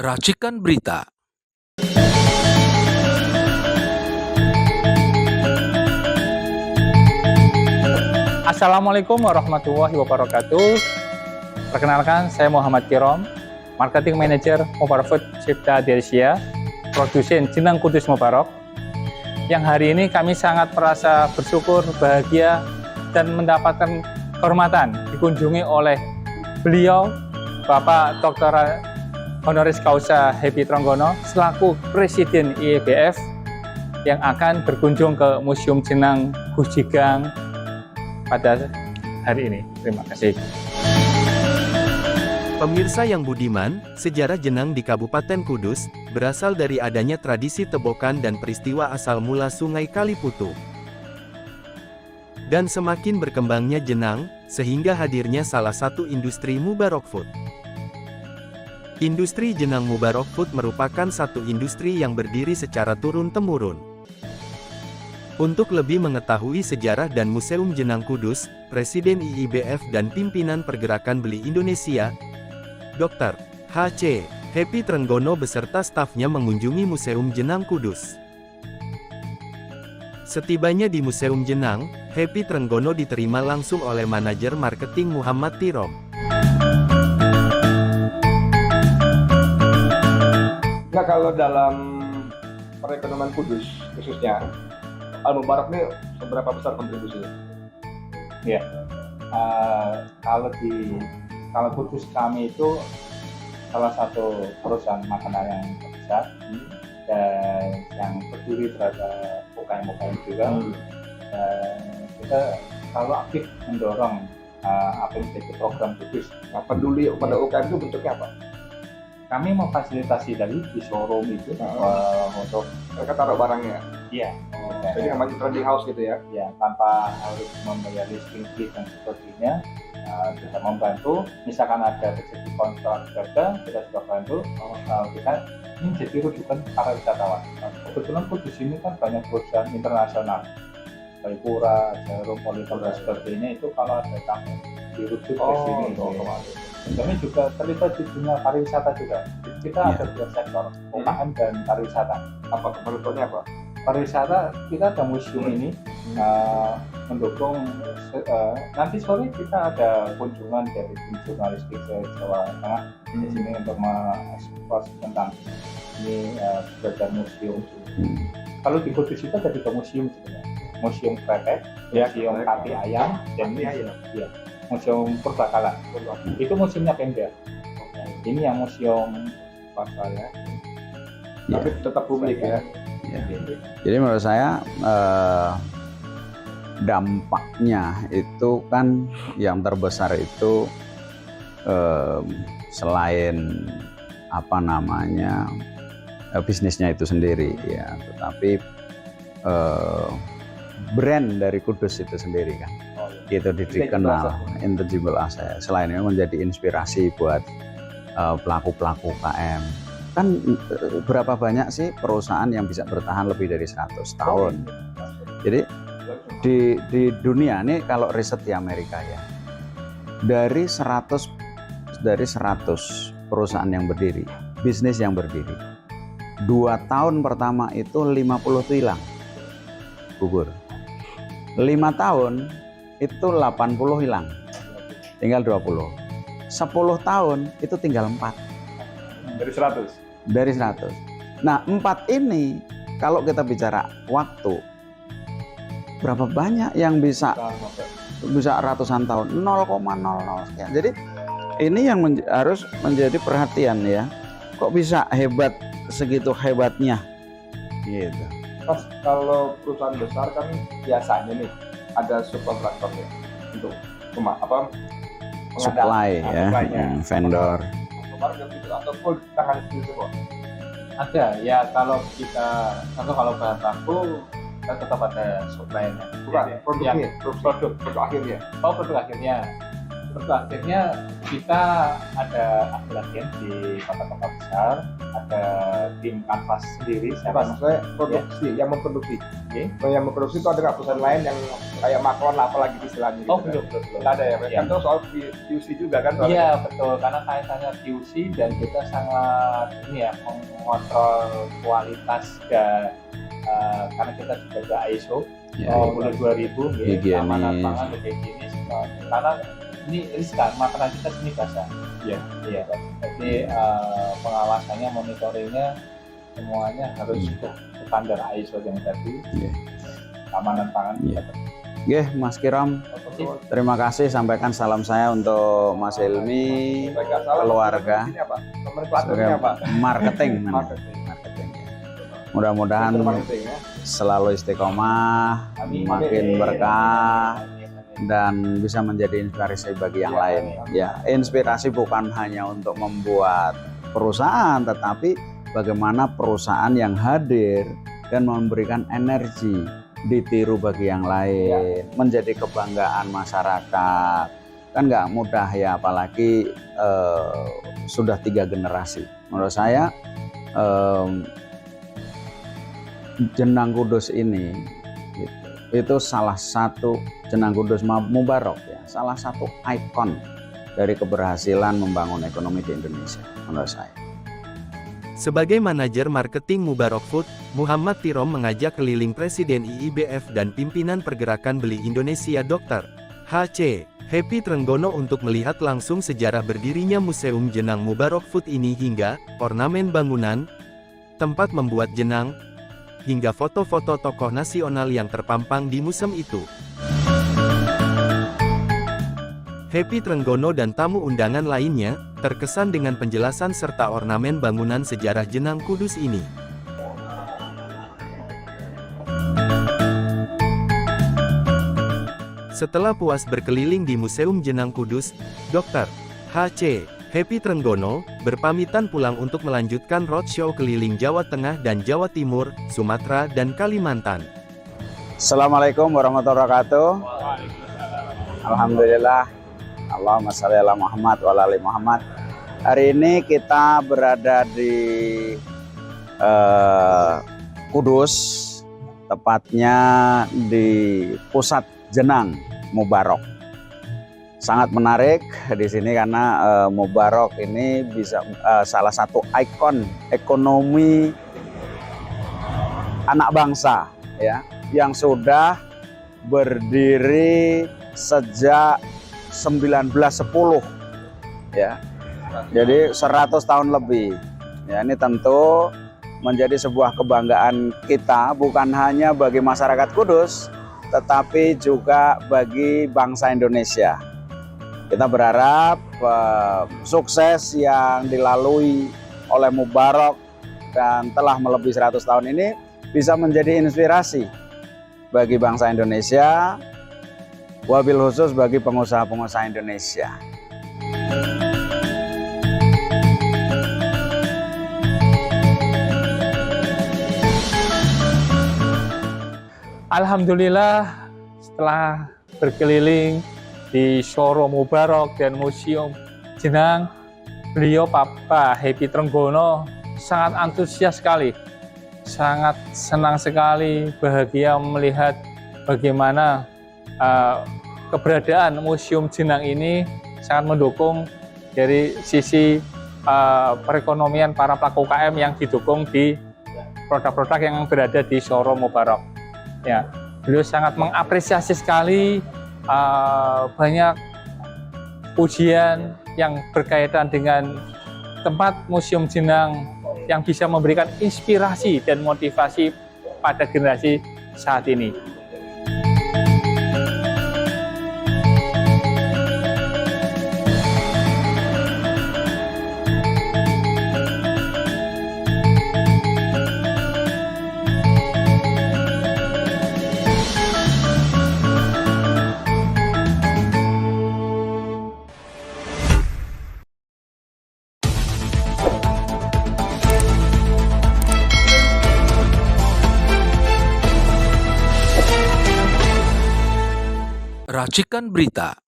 Racikan Berita. Assalamualaikum warahmatullahi wabarakatuh. Perkenalkan, saya Muhammad Kirom, Marketing Manager Mubarak Food Cipta Delsia, produsen Jenang Kudus Mubarak. Yang hari ini kami sangat merasa bersyukur, bahagia, dan mendapatkan kehormatan dikunjungi oleh beliau, Bapak Dr. Honoris Causa Happy Trenggono, selaku Presiden IEBF yang akan berkunjung ke Museum Jenang Gujigang pada hari ini. Terima kasih. Pemirsa yang budiman, sejarah Jenang di Kabupaten Kudus berasal dari adanya tradisi tebokan dan peristiwa asal mula Sungai Kaliputu. Dan semakin berkembangnya Jenang, sehingga hadirnya salah satu industri Mubarak Food. Industri Jenang Mubarak Food merupakan satu industri yang berdiri secara turun-temurun. Untuk lebih mengetahui sejarah dan Museum Jenang Kudus, Presiden IIBF dan pimpinan Pergerakan Beli Indonesia, Dr. H.C. Happy Trenggono beserta stafnya mengunjungi Museum Jenang Kudus. Setibanya di Museum Jenang, Happy Trenggono diterima langsung oleh manajer marketing Muhammad Tirom. Nah, kalau dalam perekonomian Kudus khususnya, Al-Mubarak ini seberapa besar kontribusinya? Ya, kalau Kudus kami itu salah satu perusahaan makanan yang terbesar dan yang berdiri terhadap UKM-UKM juga. Dan kita selalu aktif mendorong apa yang menjadi program Kudus. Nah, peduli pada UKM itu bentuknya apa? Kami memfasilitasi dari di showroom itu untuk Mereka taruh barangnya. iya, Jadi namanya trading house gitu ya. ya tanpa harus membayar listing fee dan sebagainya. Kita membantu, misalkan ada terjadi kontrak dagang, kita juga bantu. Kita ini jadi rujukan para wisatawan. Kebetulan Kudus ini kan banyak perusahaan internasional, Baipura, Jarum, Politon dan sebagainya, itu kalau ada tamu dirujuk ke sini. Kami juga terlibat di dunia pariwisata juga. Kita ada dua sektor, UKM dan pariwisata. Apa bentuknya apa? Pariwisata kita ada museum ini mendukung. Nanti sore kita ada kunjungan dari tim jurnalistik Jawa Tengah di sini untuk mengeksplor tentang ini belajar museum. Kalau di Kudus itu ada tiga museum sebenarnya. Museum Kretek, Museum Kaki Ayam, dan ya, Museum Purbakala. Itu museumnya Pemda. Ini yang museum swasta ya. Tapi tetap publik ya. Jadi menurut saya dampaknya itu kan yang terbesar itu selain apa namanya bisnisnya itu sendiri ya, tetapi brand dari Kudus itu sendiri kan, itu dikenal intangible asset. Selain itu menjadi inspirasi buat pelaku-pelaku UKM. Kan berapa banyak sih perusahaan yang bisa bertahan lebih dari 100 tahun. Jadi di dunia ini kalau riset di Amerika ya, dari 100 perusahaan yang berdiri, bisnis yang berdiri, 2 tahun pertama itu 50 itu hilang, gugur. 5 tahun itu 80 hilang, tinggal 20. 10 tahun itu tinggal 4 dari 100. Nah, 4 ini kalau kita bicara waktu, berapa banyak yang bisa ratusan tahun, 0,00 sekian. Jadi ini yang harus menjadi perhatian ya. Kok bisa hebat segitu hebatnya gitu. Pas kalau perusahaan besar kan biasanya nih ada subkontraktornya untuk supply ya, vendor. Market itu atau full tangan sendiri kok? Ada ya, kalau bahan baku kita tetap ada supply-nya. Bukan, produk produk akhirnya. Oh, produk akhirnya Untuk akhirnya kita ada latihan di kota-kota besar, ada tim kanvas sendiri. Maksudnya produksi, yang memproduksi. Oke. Yang memproduksi itu ada nggak perusahaan lain yang kayak Makron lah, apalagi istilahnya gitu. Oh belum. Nggak ada ya, kan itu soal QC juga kan? Iya betul, karena kaitannya QC dan kita sangat mengontrol kualitas dan karena kita juga ada ISO mulai 2000 higienis, pangan higienis, karena ini riskan makanan kita sini basah. Iya. Jadi pengawasannya, monitoringnya semuanya harus untuk standar ISO yang tadi. Keamanan pangan. Oke, Mas Kirom, terima kasih. Sampaikan salam saya untuk Mas Hilmi, keluarga, Nomenklaturnya apa? marketing. Mudah-mudahan selalu istiqomah, makin berkah, dan bisa menjadi inspirasi bagi yang lain. Ya, inspirasi bukan hanya untuk membuat perusahaan, tetapi bagaimana perusahaan yang hadir dan memberikan energi ditiru bagi yang lain, menjadi kebanggaan masyarakat. Kan nggak mudah ya, apalagi sudah 3 generasi. Menurut saya Jenang Kudus ini itu salah satu, Jenang Kudus Mubarok ya, salah satu ikon dari keberhasilan membangun ekonomi di Indonesia menurut saya. Sebagai manajer marketing Mubarok Food, Muhammad Tirom mengajak keliling Presiden IIBF dan pimpinan Pergerakan Beli Indonesia Dr. H.C. Happy Trenggono untuk melihat langsung sejarah berdirinya Museum Jenang Mubarok Food ini hingga ornamen bangunan, tempat membuat jenang, hingga foto-foto tokoh nasional yang terpampang di museum itu. Happy Trenggono dan tamu undangan lainnya terkesan dengan penjelasan serta ornamen bangunan sejarah Jenang Kudus ini. Setelah puas berkeliling di Museum Jenang Kudus, Dr. H.C. Happy Trenggono berpamitan pulang untuk melanjutkan roadshow keliling Jawa Tengah dan Jawa Timur, Sumatera dan Kalimantan. Assalamualaikum warahmatullahi wabarakatuh. Alhamdulillah. Allahumma sholli ala Muhammad wa ala ali Muhammad. Hari ini kita berada di Kudus, tepatnya di pusat Jenang Mubarok. Sangat menarik di sini karena Mubarok ini bisa salah satu ikon ekonomi anak bangsa ya, yang sudah berdiri sejak 1910 ya. Jadi 100 tahun lebih. Ya, ini tentu menjadi sebuah kebanggaan kita, bukan hanya bagi masyarakat Kudus tetapi juga bagi bangsa Indonesia. Kita berharap sukses yang dilalui oleh Mubarok dan telah melebihi 100 tahun ini bisa menjadi inspirasi bagi bangsa Indonesia, wabil khusus bagi pengusaha-pengusaha Indonesia. Alhamdulillah, setelah berkeliling di showroom Mubarok dan Museum Jenang, beliau Bapak Happy Trenggono sangat antusias sekali, sangat senang sekali, bahagia melihat bagaimana keberadaan Museum Jenang ini sangat mendukung dari sisi perekonomian para pelaku UKM yang didukung di produk-produk yang berada di showroom Mubarok. Ya, beliau sangat mengapresiasi sekali banyak pujian yang berkaitan dengan tempat Museum Jenang yang bisa memberikan inspirasi dan motivasi pada generasi saat ini. Racikan Berita